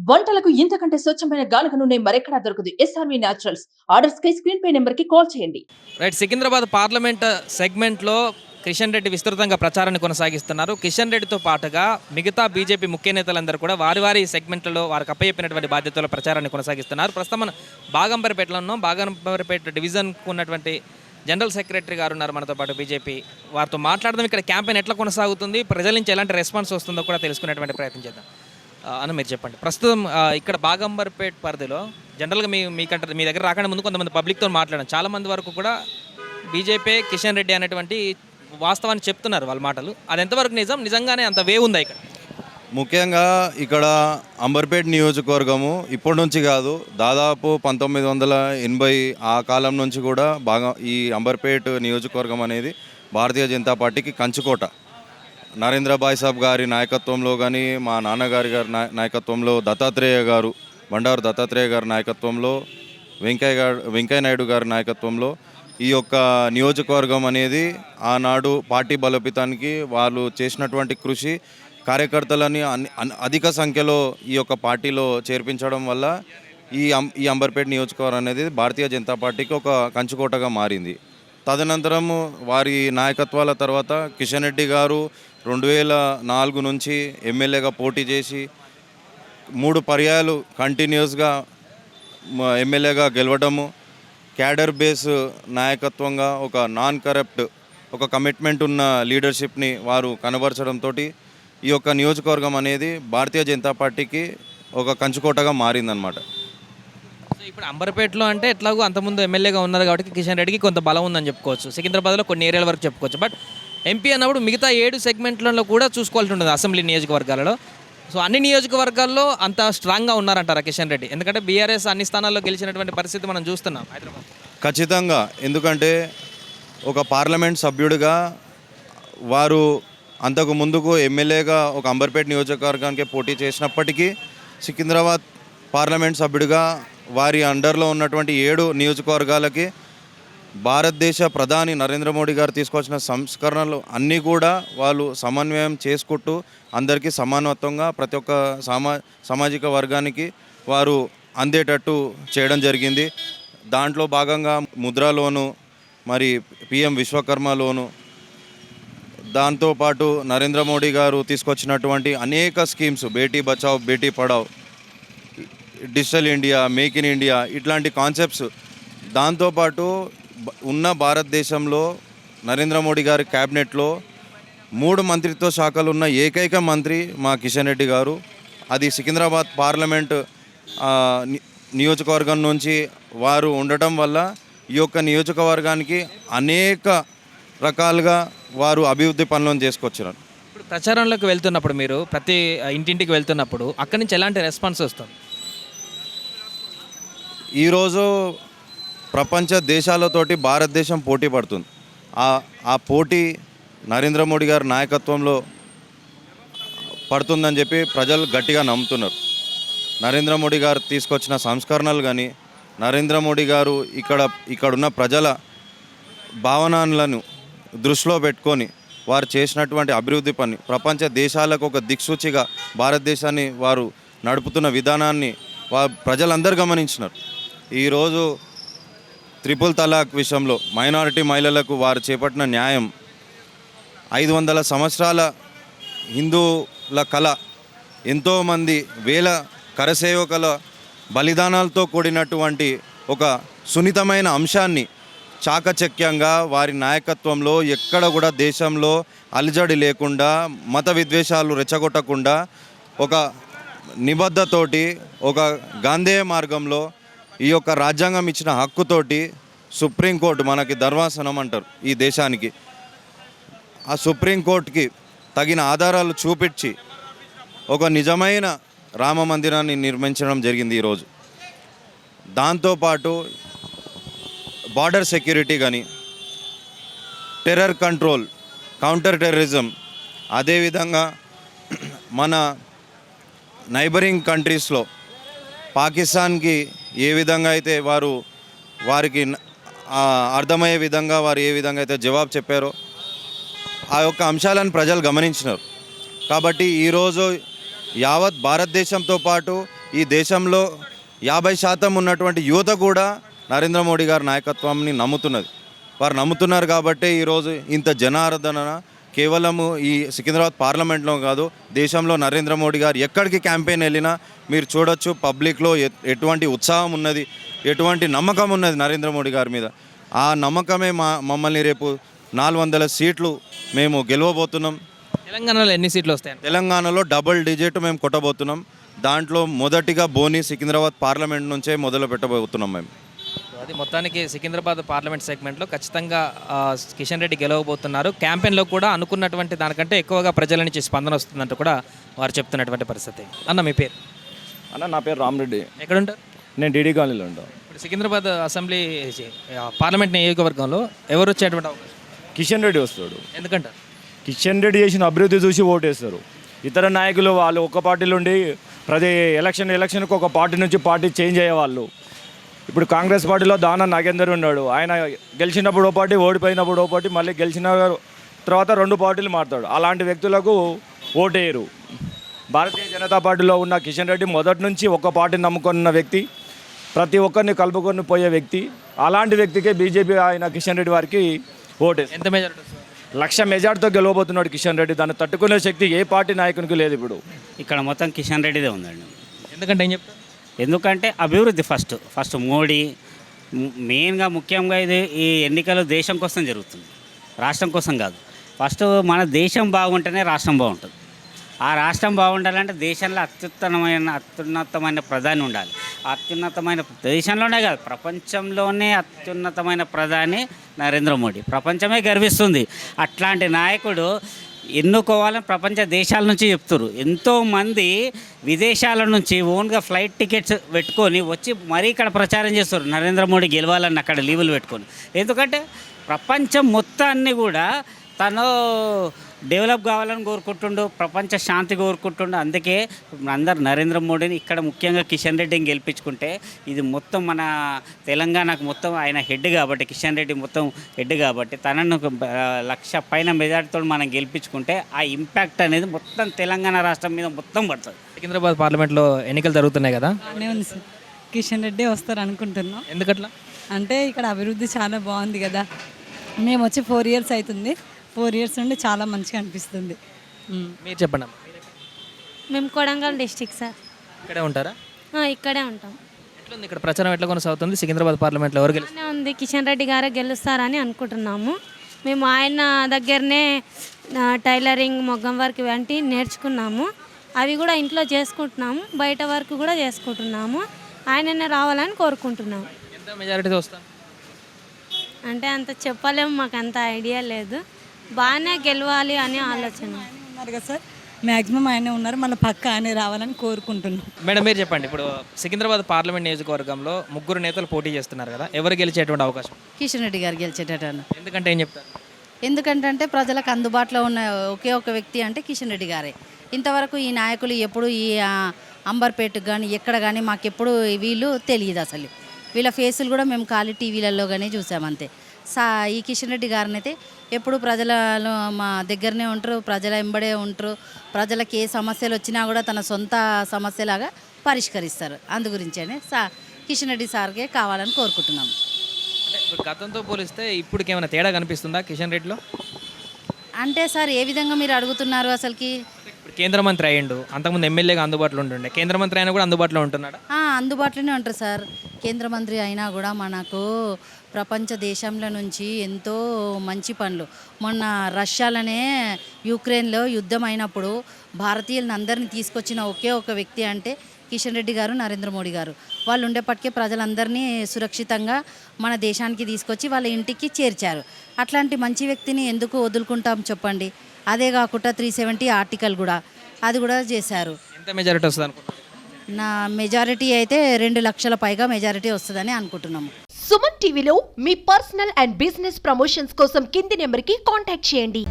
వంటలకు ఇంతకంటే స్వచ్ఛమైన గానుగ నూనె మరెక్కడా దొరకదు. SRV naturals. ఆర్డర్స్ కై స్క్రీన్ పై నెంబర్ కి కాల్ చేయండి. రైట్. సికింద్రాబాద్ పార్లమెంట్ సెగ్మెంట్లో కిషన్ రెడ్డి విస్తృతంగా ప్రచారాన్ని కొనసాగిస్తున్నారు. కిషన్ రెడ్డితో పాటుగా మిగతా బీజేపీ ముఖ్య నేతలందరూ కూడా వారి సెగ్మెంట్లలో వారికి అప్పయ్యప్పినటువంటి బాధ్యతల ప్రచారాన్ని కొనసాగిస్తున్నారు. ప్రస్తుతం మనం బాగంబరిపేటలో ఉన్నాం. బాగంబరిపేట డివిజన్కు ఉన్నటువంటి జనరల్ సెక్రటరీ గారు ఉన్నారు మనతో పాటు బీజేపీ. వారితో మాట్లాడదాం. ఇక్కడ క్యాంపెయిన్ ఎట్లా కొనసాగుతుంది, ప్రజల నుంచి ఎలాంటి రెస్పాన్స్ వస్తుందో కూడా తెలుసుకునేటువంటి ప్రయత్నం చేద్దాం. అని మీరు చెప్పండి. ప్రస్తుతం ఇక్కడ బాగంబర్పేట్ పరిధిలో జనరల్గా మీకంటే మీ దగ్గర రాకుండా ముందు కొంతమంది పబ్లిక్తో మాట్లాడాను. చాలామంది వరకు కూడా బీజేపీ కిషన్ రెడ్డి అనేటువంటి వాస్తవాన్ని చెప్తున్నారు వాళ్ళ మాటలు. అది ఎంతవరకు నిజంగానే అంత వేవ్ ఉందా ఇక్కడ? ముఖ్యంగా ఇక్కడ అంబర్పేట్ నియోజకవర్గము ఇప్పటి నుంచి కాదు, దాదాపు 1980 ఆ కాలం నుంచి కూడా బాగా ఈ అంబర్పేట్ నియోజకవర్గం అనేది భారతీయ జనతా పార్టీకి కంచుకోట. నరేంద్రభాయ్ సాబ్ గారి నాయకత్వంలో కానీ, మా నాన్నగారి గారి నాయకత్వంలో, బండారు దత్తాత్రేయ గారి నాయకత్వంలో, వెంకయ్య నాయుడు గారి నాయకత్వంలో ఈ యొక్క నియోజకవర్గం అనేది ఆనాడు పార్టీ బలోపేతానికి వాళ్ళు చేసినటువంటి కృషి, కార్యకర్తలని అధిక సంఖ్యలో ఈ యొక్క పార్టీలో చేర్పించడం వల్ల ఈ అంబర్పేట్ నియోజకవర్గం అనేది భారతీయ జనతా పార్టీకి ఒక కంచుకోటగా మారింది. తదనంతరం వారి నాయకత్వాల తర్వాత కిషన్ రెడ్డి గారు 2004 నుంచి ఎమ్మెల్యేగా పోటీ చేసి 3 పర్యాయాలు కంటిన్యూస్గా ఎమ్మెల్యేగా గెలవడము, క్యాడర్ బేస్ నాయకత్వంగా ఒక నాన్ కరప్ట్, ఒక కమిట్మెంట్ ఉన్న లీడర్షిప్ని వారు కనబరచడంతో ఈ యొక్క నియోజకవర్గం అనేది భారతీయ జనతా పార్టీకి ఒక కంచుకోటగా మారిందనమాట. సో ఇప్పుడు అంబర్పేటలో అంటే ఎట్లాగో అంతకుముందు ఎమ్మెల్యేగా ఉన్నారు కాబట్టి కిషన్ రెడ్డికి కొంత బలం ఉందని చెప్పుకోవచ్చు. సికింద్రాబాద్లో కొన్ని ఏరియాల వరకు చెప్పుకోవచ్చు. బట్ ఎంపీ అన్నప్పుడు మిగతా 7 సెగ్మెంట్లలో కూడా చూసుకోవాల్సి ఉంటుంది అసెంబ్లీ నియోజకవర్గాలలో. సో అన్ని నియోజకవర్గాల్లో అంత స్ట్రాంగ్గా ఉన్నారంటారా కిషన్ రెడ్డి? ఎందుకంటే బీఆర్ఎస్ అన్ని స్థానాల్లో గెలిచినటువంటి పరిస్థితి మనం చూస్తున్నాం హైదరాబాద్. ఖచ్చితంగా. ఎందుకంటే ఒక పార్లమెంట్ సభ్యుడిగా వారు అంతకు ముందుకు ఎమ్మెల్యేగా ఒక అంబర్పేట్ నియోజకవర్గానికి పోటీ చేసినప్పటికీ సికింద్రాబాద్ పార్లమెంట్ సభ్యుడిగా వారి అండర్లో ఉన్నటువంటి 7 నియోజకవర్గాలకి భారతదేశ ప్రధాని నరేంద్ర మోడీ గారు తీసుకొచ్చిన సంస్కరణలు అన్నీ కూడా వాళ్ళు సమన్వయం చేసుకుంటూ అందరికీ సమానత్వంగా ప్రతి ఒక్క సామాజిక వర్గానికి వారు అందేటట్టు చేయడం జరిగింది. దాంట్లో భాగంగా ముద్రా లోను, మరి పిఎం విశ్వకర్మ లోను, దాంతోపాటు నరేంద్ర మోడీ గారు తీసుకొచ్చినటువంటి అనేక schemes, Beti Bachao Beti Padhao, digital India, make in India, ఇట్లాంటి కాన్సెప్ట్స్. దాంతోపాటు ఉన్న భారతదేశంలో నరేంద్ర మోడీ గారి క్యాబినెట్లో 3 మంత్రిత్వ శాఖలు ఉన్న ఏకైక మంత్రి మా కిషన్ రెడ్డి గారు. అది సికింద్రాబాద్ పార్లమెంట్ నియోజకవర్గం నుంచి వారు ఉండటం వల్ల ఈ యొక్క నియోజకవర్గానికి అనేక రకాలుగా వారు అభివృద్ధి పనులను చేసుకొచ్చినారు. ఇప్పుడు ప్రచారంలోకి వెళ్తున్నప్పుడు మీరు ప్రతి ఇంటింటికి వెళ్తున్నప్పుడు అక్కడి నుంచి ఎలాంటి రెస్పాన్స్ వస్తుంది? ఈరోజు ప్రపంచ దేశాలతోటి భారతదేశం పోటీ పడుతుంది. ఆ పోటీ నరేంద్ర మోడీ గారి నాయకత్వంలో పడుతుందని చెప్పి ప్రజలు గట్టిగా నమ్ముతున్నారు. నరేంద్ర మోడీ గారు తీసుకొచ్చిన సంస్కరణలు కానీ, నరేంద్ర మోడీ గారు ఇక్కడున్న ప్రజల భావనలను దృష్టిలో పెట్టుకొని వారు చేసినటువంటి అభివృద్ధి పని ప్రపంచ దేశాలకు ఒక దిక్సూచిగా భారతదేశాన్ని వారు నడుపుతున్న విధానాన్ని ప్రజలందరూ గమనించినారు. ఈరోజు ట్రిపుల్ తలాక్ విషయంలో మైనారిటీ మహిళలకు వారు చేపట్టిన న్యాయం, 500 సంవత్సరాల హిందువుల కళ, ఎంతోమంది వేల కరసేవకుల బలిదానాలతో కూడినటువంటి ఒక సున్నితమైన అంశాన్ని చాకచక్యంగా వారి నాయకత్వంలో ఎక్కడ కూడా దేశంలో అలజడి లేకుండా, మత విద్వేషాలు రెచ్చగొట్టకుండా, ఒక నిబద్ధతోటి, ఒక గాంధేయ మార్గంలో ఈ యొక్క రాజ్యాంగం ఇచ్చిన హక్కుతోటి సుప్రీంకోర్టు, మనకి ధర్మాసనం అంటారు ఈ దేశానికి, ఆ సుప్రీంకోర్టుకి తగిన ఆధారాలు చూపించి ఒక నిజమైన రామ మందిరాన్ని నిర్మించడం జరిగింది ఈరోజు. దాంతోపాటు బార్డర్ సెక్యూరిటీ కానీ, టెర్రర్ కంట్రోల్, కౌంటర్ టెర్రరిజం, అదేవిధంగా మన నైబరింగ్ కంట్రీస్లో పాకిస్తాన్కి ఏ విధంగా అయితే వారికి అర్థమయ్యే విధంగా వారు ఏ విధంగా అయితే జవాబు చెప్పారో ఆ యొక్క అంశాలను ప్రజలు గమనించినారు. కాబట్టి ఈరోజు యావత్ భారతదేశంతో పాటు ఈ దేశంలో 50% ఉన్నటువంటి యువత కూడా నరేంద్ర మోడీ గారి నాయకత్వాన్ని నమ్ముతున్నది. వారు నమ్ముతున్నారు కాబట్టే ఈరోజు ఇంత జనార్దన కేవలము ఈ సికింద్రాబాద్ పార్లమెంట్లో కాదు, దేశంలో నరేంద్ర మోడీ గారు ఎక్కడికి క్యాంపెయిన్ వెళ్ళినా మీరు చూడొచ్చు, పబ్లిక్లో ఎటువంటి ఉత్సాహం ఉన్నది, ఎటువంటి నమ్మకం ఉన్నది నరేంద్ర మోడీ గారి మీద. ఆ నమ్మకమే మమ్మల్ని రేపు 400 సీట్లు మేము గెలవబోతున్నాం. తెలంగాణలో ఎన్ని సీట్లు వస్తాయండి? తెలంగాణలో డబుల్ డిజిట్ మేము కొట్టబోతున్నాం. దాంట్లో మొదటిగా బోని సికింద్రాబాద్ పార్లమెంట్ నుంచే మొదలు పెట్టబోతున్నాం మేము. అది మొత్తానికి సికింద్రాబాద్ పార్లమెంట్ సెగ్మెంట్లో ఖచ్చితంగా కిషన్ రెడ్డి గెలవబోతున్నారు. క్యాంపెయిన్లో కూడా అనుకున్నటువంటి దానికంటే ఎక్కువగా ప్రజల నుంచి స్పందన వస్తుందంటూ కూడా వారు చెప్తున్నటువంటి పరిస్థితి. అన్న మీ పేరు? అన్న నా పేరు రామరెడ్డి. ఎక్కడుంటారు? నేను డీడీ కాలనీలో ఉంటాను. ఇప్పుడు సికింద్రాబాద్ అసెంబ్లీ పార్లమెంట్ నియోజకవర్గంలో ఎవరు వచ్చేటువంటి అవకాశం? కిషన్ రెడ్డి వస్తాడు. ఎందుకంటారు? కిషన్ రెడ్డి చేసిన అభివృద్ధి చూసి ఓటేస్తారు. ఇతర నాయకులు వాళ్ళు ఒక పార్టీలో ఉండి ప్రతి ఎలక్షన్కి ఒక పార్టీ నుంచి పార్టీ చేంజ్ అయ్యేవాళ్ళు. ఇప్పుడు కాంగ్రెస్ పార్టీలో దానా నాగేందర్ ఉన్నాడు. ఆయన గెలిచినప్పుడు ఓ పార్టీ, ఓడిపోయినప్పుడు ఓ పార్టీ, మళ్ళీ గెలిచిన తర్వాత 2 పార్టీలు మారుతాడు. అలాంటి వ్యక్తులకు ఓటేయరు. భారతీయ జనతా పార్టీలో ఉన్న కిషన్ రెడ్డి మొదటి నుంచి ఒక పార్టీని నమ్ముకున్న వ్యక్తి, ప్రతి ఒక్కరిని కలుపుకొని పోయే వ్యక్తి. అలాంటి వ్యక్తికే బీజేపీ ఆయన కిషన్ రెడ్డి వారికి ఓటేస్తారు. ఎంత మెజారిటీ వస్తుంది? 1,00,000 మెజార్టీతో గెలవబోతున్నాడు కిషన్ రెడ్డి. దాన్ని తట్టుకునే శక్తి ఏ పార్టీ నాయకునికి లేదు. ఇప్పుడు ఇక్కడ మొత్తం కిషన్ రెడ్డిదే ఉందండి. ఎందుకంటే ఏం చెప్తారు? ఎందుకంటే అభివృద్ధి ఫస్ట్ మోడీ మెయిన్గా ముఖ్యంగా ఇది ఈ ఎన్నికలు దేశం కోసం జరుగుతుంది, రాష్ట్రం కోసం కాదు. ఫస్ట్ మన దేశం బాగుంటేనే రాష్ట్రం బాగుంటుంది. ఆ రాష్ట్రం బాగుండాలంటే దేశంలో అత్యున్నతమైన ప్రధాని ఉండాలి. అత్యున్నతమైన దేశంలోనే కాదు, ప్రపంచంలోనే అత్యున్నతమైన ప్రధాని నరేంద్ర మోడీ. ప్రపంచమే గర్విస్తుంది. అట్లాంటి నాయకుడు ఎన్నుకోవాలని ప్రపంచ దేశాల నుంచి చెప్తారు. ఎంతోమంది విదేశాల నుంచి ఓన్గా ఫ్లైట్ టికెట్స్ పెట్టుకొని వచ్చి మరీ ఇక్కడ ప్రచారం చేస్తారు నరేంద్ర మోడీ గెలవాలని, అక్కడ లీవులు పెట్టుకొని. ఎందుకంటే ప్రపంచం మొత్తాన్ని కూడా తను డెవలప్ కావాలని కోరుకుంటుండు, ప్రపంచ శాంతి కోరుకుంటుండు. అందుకే అందరు నరేంద్ర మోడీని ఇక్కడ ముఖ్యంగా కిషన్ రెడ్డిని గెలిపించుకుంటే ఇది మొత్తం మన తెలంగాణకు మొత్తం ఆయన హెడ్ కాబట్టి, కిషన్ రెడ్డి మొత్తం హెడ్ కాబట్టి తనను 1,00,000 పైన మెజార్టీతో మనం గెలిపించుకుంటే ఆ ఇంపాక్ట్ అనేది మొత్తం తెలంగాణ రాష్ట్రం మీద మొత్తం పడుతుంది. సికింద్రాబాద్ పార్లమెంట్లో ఎన్నికలు జరుగుతున్నాయి కదా, బాగానే ఉంది సార్. కిషన్ రెడ్డి వస్తారు అనుకుంటున్నాం. ఎందుకట్లా? అంటే ఇక్కడ అభివృద్ధి చాలా బాగుంది కదా. మేము వచ్చి 4 ఇయర్స్ అవుతుంది. 4 ఇయర్స్ నుండి చాలా మంచిగా అనిపిస్తుంది. మీరు చెప్పండి అమ్మ. మేము కొడంగల్ డిస్టిక్ సార్. ఇక్కడే ఉంటారా? ఇక్కడే ఉంటాం. ఎట్లుంది ఇక్కడ ప్రచారం, ఎట్లా కొనసాగుతుంది? సికింద్రాబాద్ పార్లమెంట్లో ఎవరు గెలుస్తారు? బాగానే ఉంది, కిషన్ రెడ్డి గారే గెలుస్తారని అనుకుంటున్నాము. మేము ఆయన దగ్గరనే టైలరింగ్, మొగ్గం వర్క్ వంటి నేర్చుకున్నాము. అవి కూడా ఇంట్లో చేసుకుంటున్నాము, బయట వర్క్ కూడా చేసుకుంటున్నాము. ఆయననే రావాలని కోరుకుంటున్నాము. ఎంత మెజారిటీతో వస్తాను అంటే అంత చెప్పలేము, మాకు అంత ఐడియా లేదు. బాగానే గెలవాలి అనే ఆలోచన. ఉన్నారు కదా సార్, మ్యాక్సిమం ఆయనే ఉన్నారు. మళ్ళీ పక్క ఆయనే రావాలని కోరుకుంటున్నాం. మేడం మీరు చెప్పండి. ఇప్పుడు సికింద్రాబాద్ పార్లమెంట్ నియోజకవర్గంలో 3 నేతలు పోటీ చేస్తున్నారు కదా, ఎవరు గెలిచేటువంటి అవకాశం? కిషన్ రెడ్డి గారు గెలిచేటట్టు. ఎందుకంటే ఏం చెప్తారు? ఎందుకంటే ప్రజలకు అందుబాటులో ఉన్న ఒకే ఒక వ్యక్తి అంటే కిషన్ రెడ్డి గారే. ఇంతవరకు ఈ నాయకులు ఎప్పుడు ఈ అంబర్పేటకు కానీ ఎక్కడ కానీ మాకెప్పుడు వీళ్ళు తెలియదు. అసలు వీళ్ళ ఫేసులు కూడా మేము ఖాళీ టీవీలలో కానీ చూసామంతే. ఈ కిషన్ రెడ్డి గారిని అయితే ఎప్పుడు ప్రజలలో మా దగ్గరనే ఉంటారు, ప్రజల వెంబడే ఉంటారు. ప్రజలకు ఏ సమస్యలు వచ్చినా కూడా తన సొంత సమస్యలాగా పరిష్కరిస్తారు. అందు గురించేనే కిషన్ రెడ్డి సార్కే కావాలని కోరుకుంటున్నాము. అంటే ఇప్పుడు గతంతో పోలిస్తే ఇప్పటికి ఏమైనా తేడా కనిపిస్తుందా కిషన్ రెడ్డిలో? అంటే సార్ ఏ విధంగా మీరు అడుగుతున్నారు? అసలుకి ఇప్పుడు కేంద్ర మంత్రి అయ్యిండు, అంతకుముందు ఎమ్మెల్యేగా అందుబాటులో ఉంటుండే, కేంద్ర మంత్రి అయినా కూడా అందుబాటులో ఉంటున్నాడా? అందుబాటులోనే ఉంటారు సార్. కేంద్ర మంత్రి అయినా కూడా మనకు ప్రపంచ దేశంలో నుంచి ఎంతో మంచి పనులు. మొన్న రష్యాలోనే యుక్రెయిన్లో యుద్ధం అయినప్పుడు భారతీయులను అందరినీ తీసుకొచ్చిన ఒకే ఒక వ్యక్తి అంటే కిషన్ రెడ్డి గారు, నరేంద్ర మోడీ గారు. వాళ్ళు ఉండేప్పటికే ప్రజలందరినీ సురక్షితంగా మన దేశానికి తీసుకొచ్చి వాళ్ళ ఇంటికి చేర్చారు. అట్లాంటి మంచి వ్యక్తిని ఎందుకు వదులుకుంటాం చెప్పండి? అదే కాకుండా 370 ఆర్టికల్ కూడా అది కూడా చేశారు. ఎంత మెజారిటీ వస్తుంది అనుకుంటున్నారు? నా మెజారిటీ అయితే 2 లక్షల పైగా మెజారిటీ వస్తుందని అనుకుంటున్నాము. సుమన్ టీవీలో మీ పర్సనల్ అండ్ బిజినెస్ ప్రమోషన్స్ కోసం కింది నెంబర్కి కాంటాక్ట్ చేయండి.